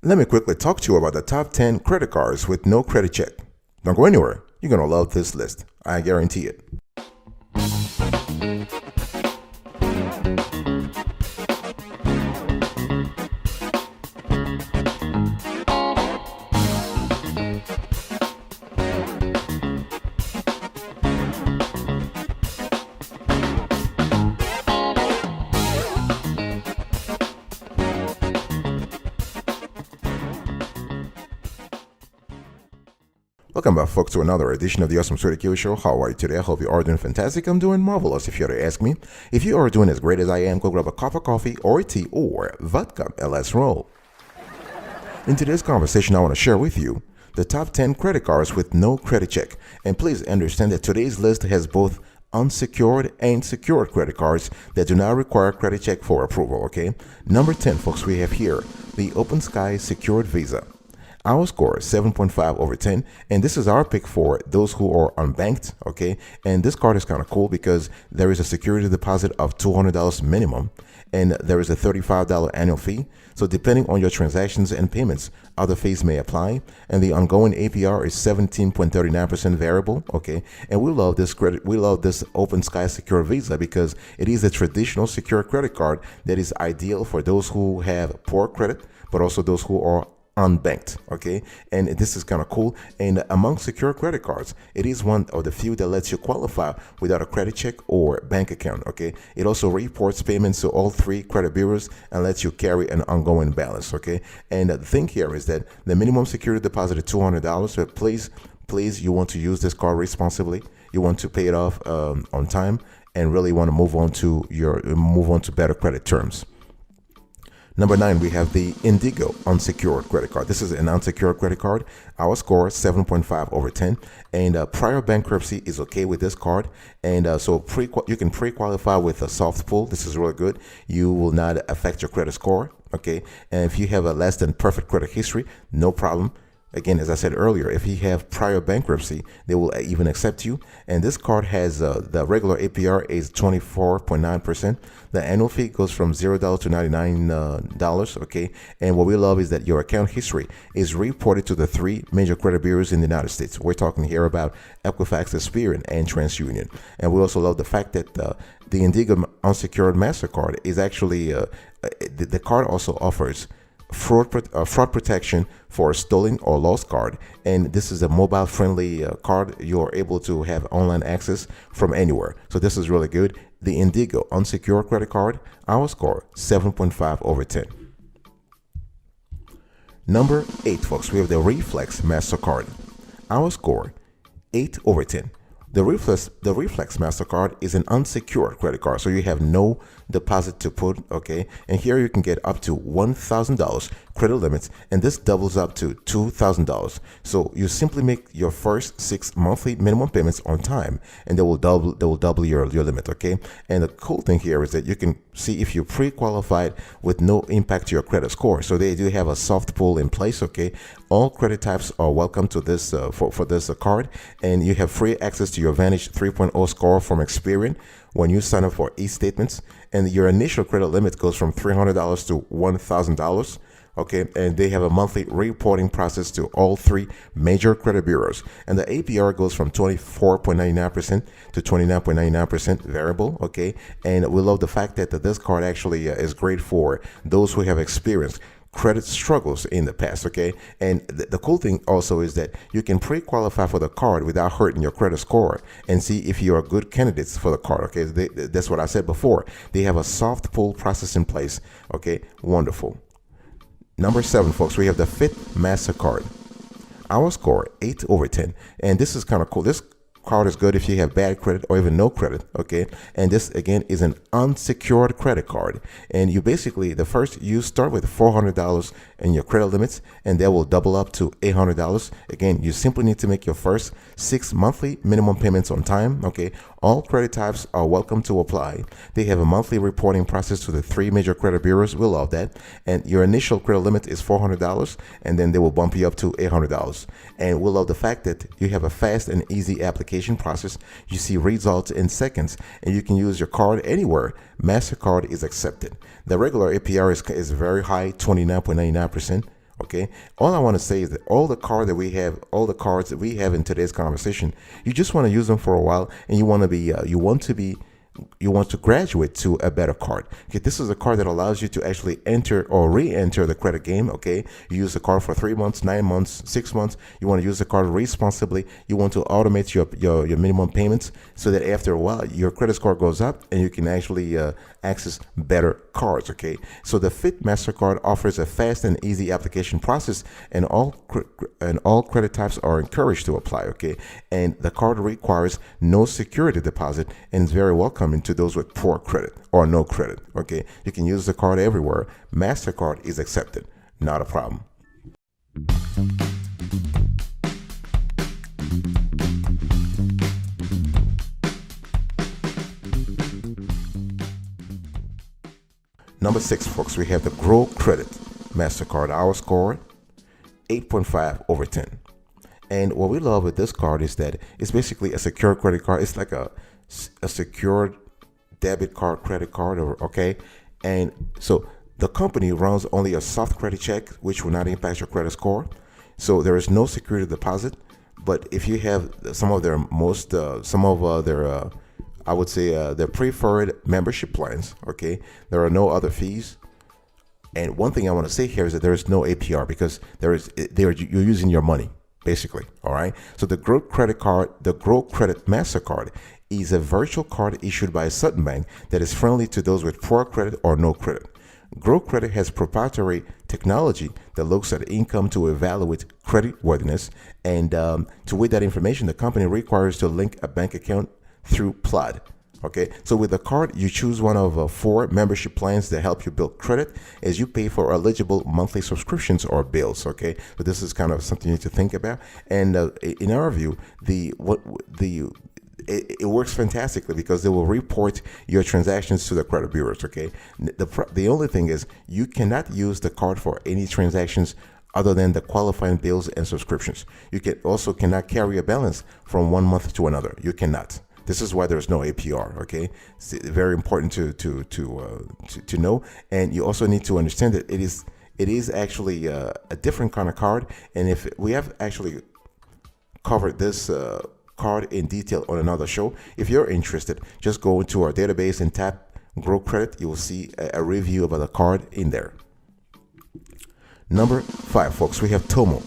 Let me quickly talk to you about the top 10 credit cards with no credit check. Don't go anywhere. You're going to love this list. I guarantee it. Welcome back, folks, to another edition of the Awesome FICO Show. How are you today? I hope you are doing fantastic. I'm doing marvelous, if you were to ask me. If you are doing as great as I am, go grab a cup of coffee or tea or vodka and let's roll. In today's conversation, I want to share with you the top 10 credit cards with no credit check. And please understand that today's list has both unsecured and secured credit cards that do not require credit check for approval, okay? Number 10, folks, we have here the Open Sky Secured Visa. Our score is 7.5 over 10, and this is our pick for those who are unbanked, okay? And this card is kind of cool because there is a security deposit of $200 minimum, and there is a $35 annual fee. So depending on your transactions and payments, other fees may apply, and the ongoing APR is 17.39% variable, okay? And we love this credit. We love this Open Sky Secure Visa because it is a traditional secure credit card that is ideal for those who have poor credit, but also those who are unbanked, okay? And this is kind of cool. And among secure credit cards, it is one of the few that lets you qualify without a credit check or bank account, okay? It also reports payments to all three credit bureaus and lets you carry an ongoing balance, okay? And the thing here is that the minimum security deposit is $200, but please, you want to use this card responsibly. You want to pay it off on time and really want to move on to better credit terms. Number 9, we have the Indigo unsecured credit card. This is an unsecured credit card. Our score is 7.5 over 10, and prior bankruptcy is okay with this card. And so you can pre-qualify with a soft pull. This is really good. You will not affect your credit score, okay? And if you have a less than perfect credit history, no problem. Again, as I said earlier, if you have prior bankruptcy, they will even accept you. And this card has the regular APR is 24.9%. The annual fee goes from $0 to $99, okay? And what we love is that your account history is reported to the three major credit bureaus in the United States. We're talking here about Equifax, Experian, and TransUnion. And we also love the fact that the Indigo unsecured MasterCard is actually, the card also offers fraud protection for a stolen or lost card, and this is a mobile friendly card. You are able to have online access from anywhere, so this is really good. The Indigo unsecured credit card, our score 7.5 over 10. Number 8, folks, we have the Reflex MasterCard. Our score 8 over 10. The Reflex MasterCard is an unsecured credit card, so you have no deposit to put, okay? And here you can get up to $1,000 credit limits, and this doubles up to $2,000. So you simply make your first 6 monthly minimum payments on time, and they will double your limit, okay? And the cool thing here is that you can see if you pre-qualified with no impact to your credit score. So they do have a soft pull in place, okay? All credit types are welcome to this for this card, and you have free access to your Vantage 3.0 score from Experian when you sign up for e-statements, and your initial credit limit goes from $300 to $1,000. Okay, and they have a monthly reporting process to all three major credit bureaus, and the APR goes from 24.99% to 29.99% variable. Okay, and we love the fact that this card actually is great for those who have experienced credit struggles in the past, okay? And the cool thing also is that you can pre-qualify for the card without hurting your credit score and see if you are good candidates for the card, okay? That's what I said before. They have a soft pull process in place, okay? Wonderful. Number 7, folks, we have the Fit MasterCard. Our score 8 over 10, and this is kind of cool. This card is good if you have bad credit or even no credit, okay? And this again is an unsecured credit card, and you basically you start with $400 in your credit limits, and that will double up to $800. Again, you simply need to make your first 6 monthly minimum payments on time, okay? All credit types are welcome to apply. They have a monthly reporting process to the three major credit bureaus. We love that. And your initial credit limit is $400, and then they will bump you up to $800. And we love the fact that you have a fast and easy application process. You see results in seconds, and you can use your card anywhere. MasterCard is accepted. The regular APR is very high, 29.99%. Okay, all I want to say is that all the cards that we have in today's conversation, you just want to use them for a while, and you want to graduate to a better card. Okay, this is a card that allows you to actually enter or re-enter the credit game. Okay, you use the card for 3 months, 9 months, 6 months. You want to use the card responsibly. You want to automate your minimum payments so that after a while your credit score goes up and you can actually access better cards. Okay, so the Fit MasterCard offers a fast and easy application process, and all credit types are encouraged to apply. Okay, and the card requires no security deposit and is very welcoming to those with poor credit or no credit. Okay, you can use the card everywhere. MasterCard is accepted, not a problem. Number 6, folks, we have the Grow Credit MasterCard. Our score 8.5 over 10. And what we love with this card is that it's basically a secure credit card. It's like a secured debit card, credit card, okay. And so the company runs only a soft credit check, which will not impact your credit score. So there is no security deposit. But if you have some of their I would say their preferred membership plans, okay, there are no other fees. And one thing I want to say here is that there is no APR because you're using your money, basically. All right. So the Grow Credit Card, the Grow Credit MasterCard, is a virtual card issued by a certain bank that is friendly to those with poor credit or no credit. Grow Credit has proprietary technology that looks at income to evaluate credit worthiness, and with that information, the company requires to link a bank account through Plaid. Okay, so with the card, you choose one of 4 membership plans that help you build credit as you pay for eligible monthly subscriptions or bills. Okay, so this is kind of something you need to think about. And in our view, it works fantastically because they will report your transactions to the credit bureaus. Okay, the only thing is you cannot use the card for any transactions other than the qualifying bills and subscriptions. You cannot carry a balance from one month to another. You cannot. This is why there's no APR. Okay, it's very important to know, and you also need to understand that it is actually a different kind of card. And if we have actually covered this card in detail on another show, if you're interested, just go into our database and tap Grow Credit. You will see a review about the card in there. Number 5, folks, we have Tomo.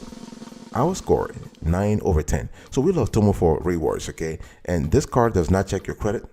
Our score 9 over 10. So we love Tomo for rewards, okay? And this card does not check your credit.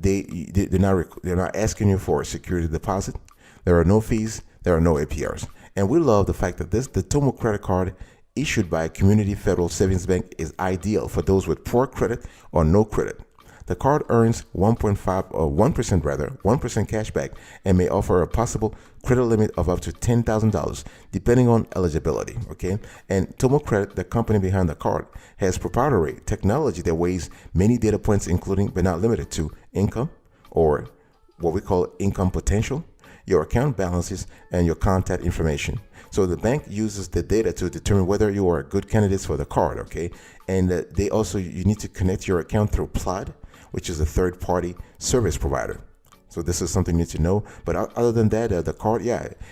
They're not asking you for a security deposit. There are no fees. There are no APRs. And we love the fact that the Tomo credit card issued by a community federal savings bank is ideal for those with poor credit or no credit. The card earns 1% cash back and may offer a possible credit limit of up to $10,000 depending on eligibility. Okay, and Tomo Credit, the company behind the card, has proprietary technology that weighs many data points, including but not limited to income, or what we call income potential, your account balances, and your contact information. So the bank uses the data to determine whether you are a good candidate for the card. Okay, and you need to connect your account through Plaid, which is a third-party service provider. So this is something you need to know. But other than that, the card,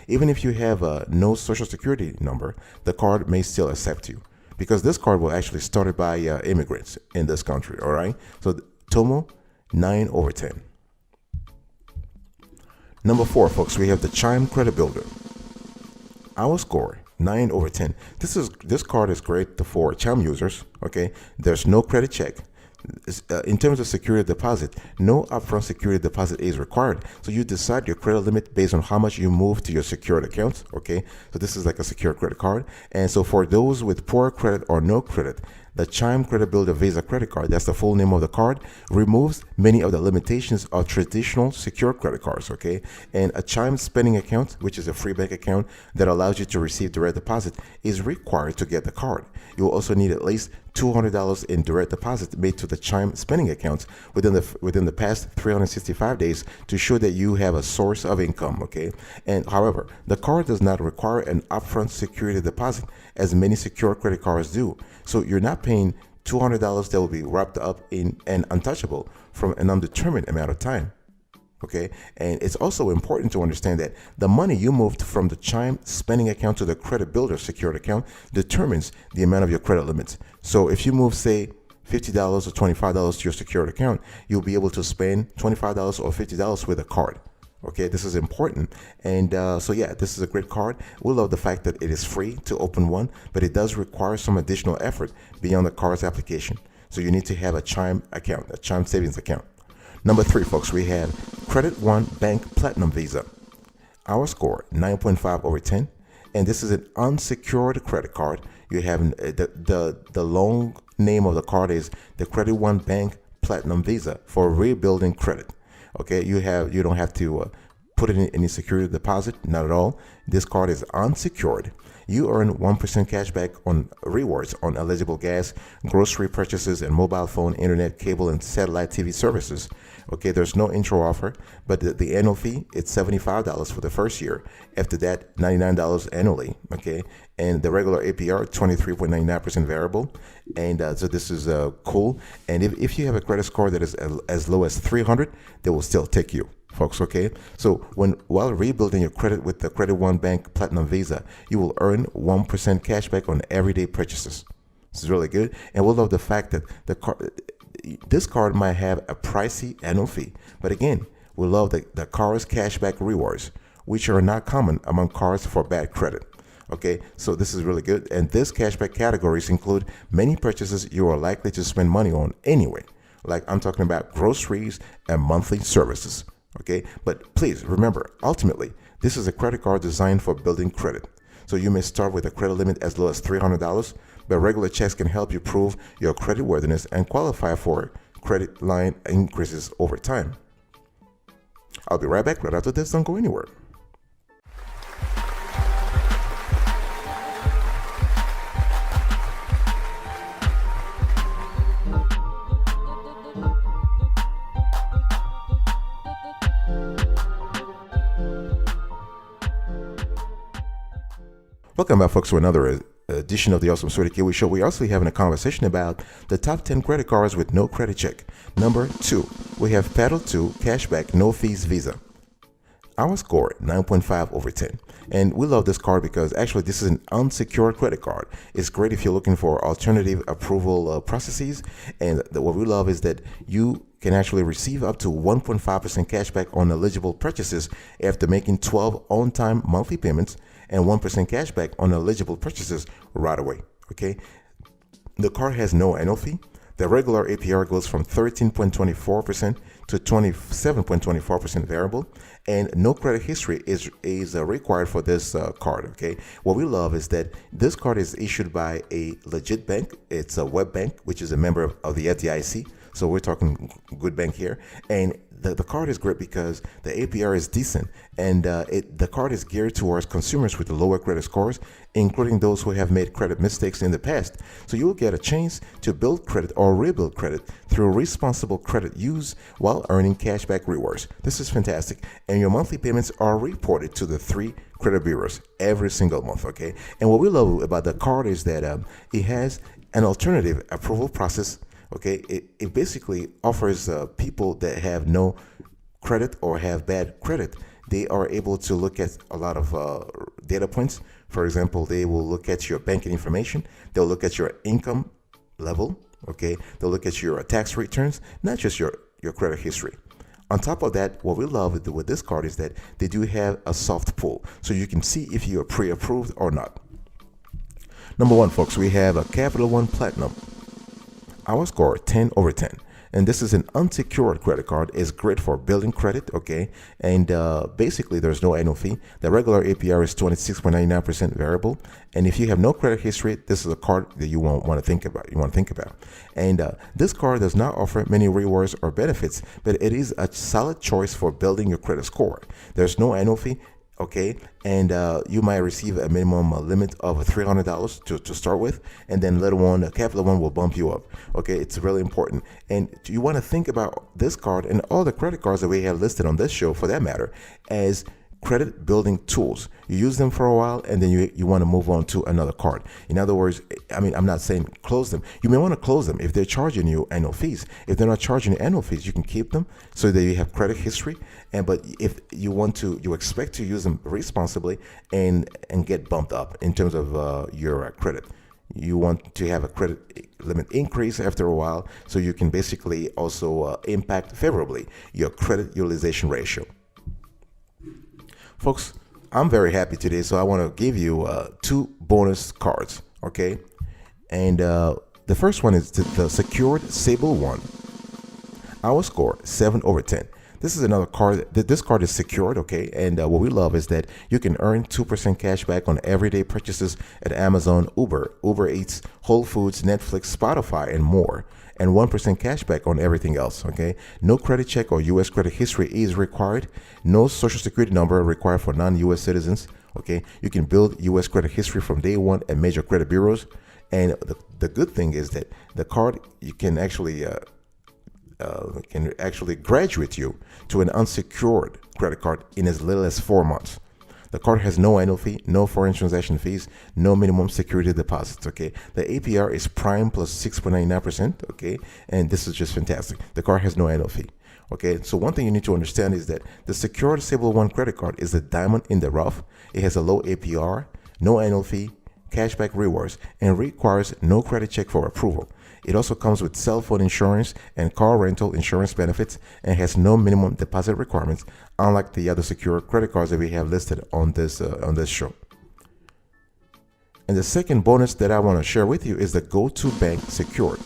even if you have no social security number, the card may still accept you because this card was actually started by immigrants in this country. All right. So Tomo, 9 over 10. Number 4, folks, we have the Chime Credit Builder. Our score 9 over 10. This card is great for Chime users. Okay. There's no credit check. In terms of security deposit, no upfront security deposit is required. So you decide your credit limit based on how much you move to your secured account. Okay, so this is like a secure credit card. And so for those with poor credit or no credit, the Chime Credit Builder Visa credit card, that's the full name of the card, removes many of the limitations of traditional secure credit cards. Okay, and a Chime spending account, which is a free bank account that allows you to receive direct deposit, is required to get the card. You will also need at least $200 in direct deposit made to the Chime spending account within the past 365 days to show that you have a source of income. Okay, and however, the card does not require an upfront security deposit as many secure credit cards do. So you're not paying $200 that will be wrapped up in and untouchable from an undetermined amount of time. Okay, and it's also important to understand that the money you moved from the Chime spending account to the credit builder secured account determines the amount of your credit limits. So if you move, say, $50 or $25 to your secured account, you'll be able to spend $25 or $50 with a card. Okay, this is important. And so yeah, this is a great card. We love the fact that it is free to open one, but it does require some additional effort beyond the card's application. So you need to have a Chime account, a Chime savings account. Number 3, folks, we have Credit One Bank Platinum Visa. Our score, 9.5 over 10. And this is an unsecured credit card. You have the long name of the card is the Credit One Bank Platinum Visa for rebuilding credit. Okay, you don't have to put in any security deposit, not at all. This card is unsecured. You earn 1% cash back on rewards on eligible gas, grocery purchases, and mobile phone, internet, cable, and satellite TV services. Okay, there's no intro offer, but the annual fee, it's $75 for the first year. After that, $99 annually. Okay, and the regular APR, 23.99% variable. And so this is cool. And if you have a credit score that is as low as 300, they will still take you, folks. Okay, so while rebuilding your credit with the Credit One Bank Platinum Visa, you will earn 1% cash back on everyday purchases. This is really good. And we'll love the fact that this card might have a pricey annual fee, but again, we love the card's cashback rewards, which are not common among cards for bad credit. Okay, so this is really good. And this cashback categories include many purchases you are likely to spend money on anyway. Like I'm talking about groceries and monthly services. Okay, but please remember, ultimately, this is a credit card designed for building credit. So you may start with a credit limit as low as $300, but regular checks can help you prove your credit worthiness and qualify for credit line increases over time. I'll be right back right after this. Don't go anywhere. Welcome back, folks, to another edition of the Awesome Sweaty Kiwi Show. We're also having a conversation about the top 10 credit cards with no credit check. Number 2, we have Paddle 2 Cashback No Fees Visa. Our score, 9.5 over 10. And we love this card because actually this is an unsecured credit card. It's great if you're looking for alternative approval processes. And what we love is that you can actually receive up to 1.5% cash back on eligible purchases after making 12 on-time monthly payments and 1% cash back on eligible purchases right away. Okay, the card has no annual fee. The regular APR goes from 13.24% to 27.24% variable, and no credit history is required for this card. Okay, what we love is that this card is issued by a legit bank. It's a web bank, which is a member of the FDIC. So we're talking good bank here, and the card is great because the APR is decent, and the card is geared towards consumers with lower credit scores, including those who have made credit mistakes in the past. So you will get a chance to build credit or rebuild credit through responsible credit use while earning cashback rewards. This is fantastic, and your monthly payments are reported to the 3 credit bureaus every single month. Okay, and what we love about the card is that it has an alternative approval process. Okay, it basically offers people that have no credit or have bad credit, they are able to look at a lot of data points. For example, they will look at your banking information, they'll look at your income level, okay, they'll look at your tax returns, not just your credit history. On top of that, what we love with this card is that they do have a soft pull, so you can see if you are pre-approved or not. Number 1, folks, we have a Capital One Platinum. Our score, 10 over 10. And this is an unsecured credit card. It's great for building credit, okay? And basically, there's no annual fee. The regular APR is 26.99% variable. And if you have no credit history, this is a card that you won't want to think about. And this card does not offer many rewards or benefits, but it is a solid choice for building your credit score. There's no annual fee. Okay, and you might receive a minimum limit of $300 to start with, and then later on, the Capital One will bump you up. Okay, it's really important, and you want to think about this card and all the credit cards that we have listed on this show, for that matter, as credit building tools. You use them for a while and then you want to move on to another card. In other words, I mean, I'm not saying close them. You may want to close them if they're charging you annual fees. If they're not charging you annual fees, you can keep them so that you have credit history. But if you expect to use them responsibly and get bumped up in terms of your credit. You want to have a credit limit increase after a while so you can basically also impact favorably your credit utilization ratio. Folks, I'm very happy today, so I want to give you 2 bonus cards, okay? And the first one is the secured Sable 1. Our score, 7/10. This is another card. This card is secured, okay? And what we love is that you can earn 2% cash back on everyday purchases at Amazon, Uber Eats, Whole Foods, Netflix, Spotify, and more. And 1% cash back on everything else, okay? No credit check or U.S. credit history is required. No social security number required for non-U.S. citizens, okay? You can build U.S. credit history from day one at major credit bureaus. And the good thing is that the card, you can actually graduate you to an unsecured credit card in as little as 4 months. The card has no annual fee, no foreign transaction fees, no minimum security deposits, okay? The APR is prime plus 6.99%, okay? And this is just fantastic. The card has no annual fee, okay? So one thing you need to understand is that the secured Sable One credit card is a diamond in the rough. It has a low APR, no annual fee, cashback rewards, and requires no credit check for approval. It also comes with cell phone insurance and car rental insurance benefits and has no minimum deposit requirements, unlike the other secure credit cards that we have listed on this show. And the second bonus that I want to share with you is the Go-To Bank Secured.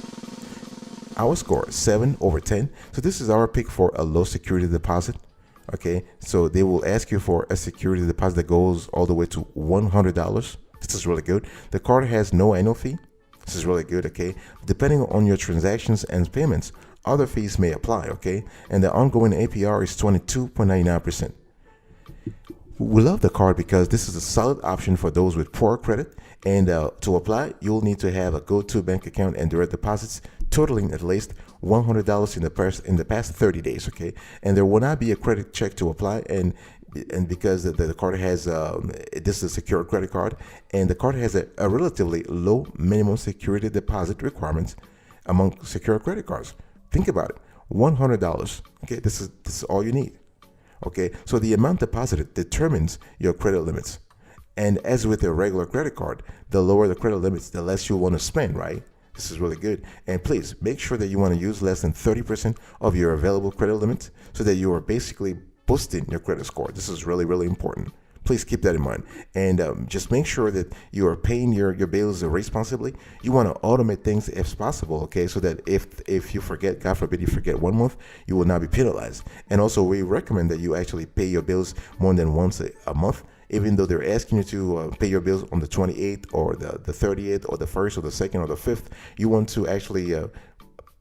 Our score, 7/10. So this is our pick for a low security deposit. Okay, so they will ask you for a security deposit that goes all the way to $100. This is really good. The card has no annual fee. This is really good, okay? Depending on your transactions and payments, other fees may apply, okay? And the ongoing APR is 22.99%. We love the card because this is a solid option for those with poor credit. And to apply, you'll need to have a Go-To bank account and direct deposits totaling at least $100 in the past 30 days, okay? And there will not be a credit check to apply, and because the card has this is a secure credit card, and the card has a relatively low minimum security deposit requirements among secure credit cards. Think about it, $100. Okay, this is all you need. Okay, so the amount deposited determines your credit limits, and as with a regular credit card, the lower the credit limits, the less you want to spend, right? This is really good. And please make sure that you want to use less than 30% of your available credit limits so that you are basically boosting your credit score. This is really, really important. Please keep that in mind. And just make sure that you are paying your bills responsibly. You want to automate things if possible, okay? So that if you forget, God forbid you forget 1 month, you will not be penalized. And also we recommend that you actually pay your bills more than once a month, even though they're asking you to pay your bills on the 28th or the 30th or the 1st or the 2nd or the 5th. You want to actually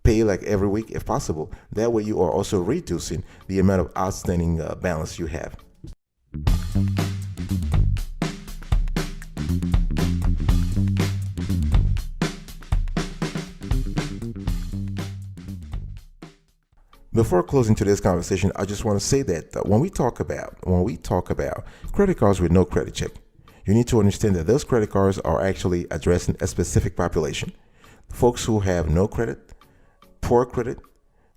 pay like every week if possible. That way you are also reducing the amount of outstanding balance you have. Before closing today's conversation, I just want to say that when we talk about credit cards with no credit check, you need to understand that those credit cards are actually addressing a specific population. Folks who have no credit, poor credit,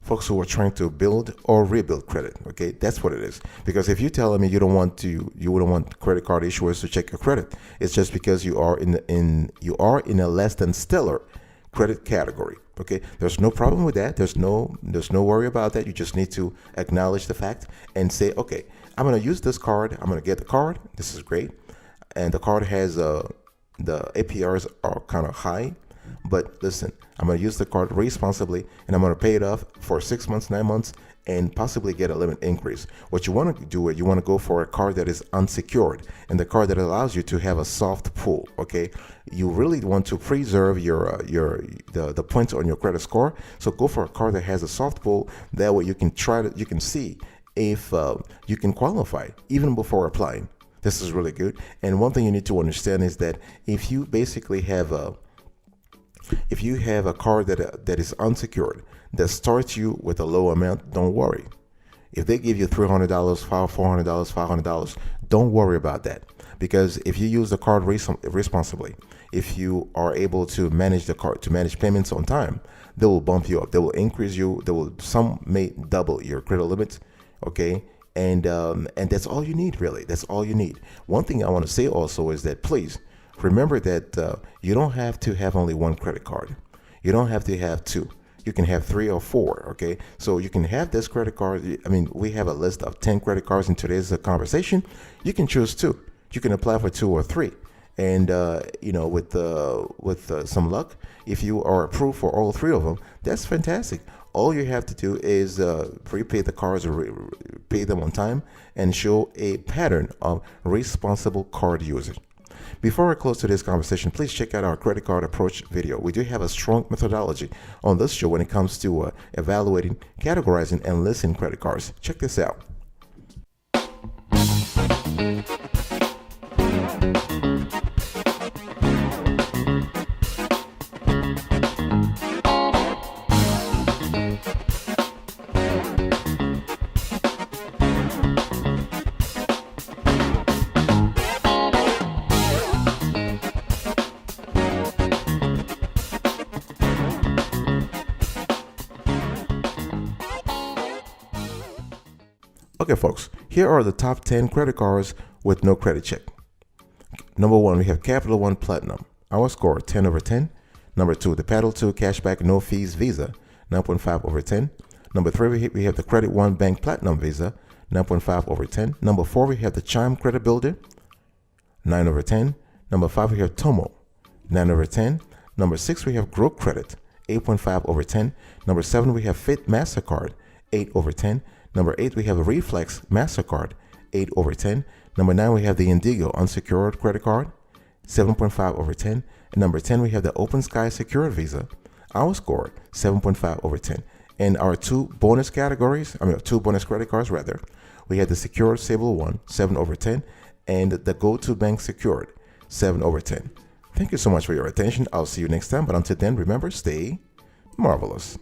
folks who are trying to build or rebuild credit. Okay, that's what it is. Because if you're telling me you wouldn't want credit card issuers to check your credit, it's just because you are in a less than stellar credit category. Okay, there's no problem with that. There's no worry about that. You just need to acknowledge the fact and say, okay, I'm going to use this card. I'm going to get the card. This is great, and the card has the APRs are kind of high. But listen, I'm going to use the card responsibly, and I'm going to pay it off for 6 months, 9 months, and possibly get a limit increase. What you want to do is you want to go for a card that is unsecured, and the card that allows you to have a soft pull. Okay, you really want to preserve the points on your credit score. So go for a card that has a soft pull. That way you can see if you can qualify even before applying. This is really good. And one thing you need to understand is that if you basically have a card that is unsecured that starts you with a low amount, don't worry. If they give you $300, $400, $500, don't worry about that. Because if you use the card responsibly, if you are able to manage the card, to manage payments on time, they will bump you up. They will increase you. Some may double your credit limit. Okay. And that's all you need, really. That's all you need. One thing I want to say also is that please remember that you don't have to have only one credit card. You don't have to have two. You can have 3 or 4. Okay, so you can have this credit card. I mean, we have a list of 10 credit cards in today's conversation. You can choose 2. You can apply for 2 or 3, and with some luck, if you are approved for all 3 of them, that's fantastic. All you have to do is prepay the cards or pay them on time and show a pattern of responsible card usage. Before I close today's conversation, please check out our credit card approach video. We do have a strong methodology on this show when it comes to evaluating, categorizing, and listing credit cards. Check this out. Okay, folks, here are the top 10 credit cards with no credit check. Number 1, we have Capital One Platinum. Our score, 10 over 10. Number 2, the Paddle 2 Cashback No Fees Visa, 9.5 over 10. Number 3, we have the Credit One Bank Platinum Visa, 9.5 over 10. Number 4, we have the Chime Credit Builder, 9 over 10. Number 5, we have Tomo, 9 over 10. Number 6, we have Grow Credit, 8.5 over 10. Number 7, we have Fit MasterCard, 8 over 10. Number 8, we have a Reflex MasterCard, 8 over 10. Number 9, we have the Indigo Unsecured Credit Card, 7.5 over 10. And number 10, we have the Open Sky Secured Visa. Our score, 7.5 over 10. And our 2 bonus credit cards rather. We had the Secured Stable One, 7 over 10. And the Go-To Bank Secured, 7 over 10. Thank you so much for your attention. I'll see you next time. But until then, remember, stay marvelous.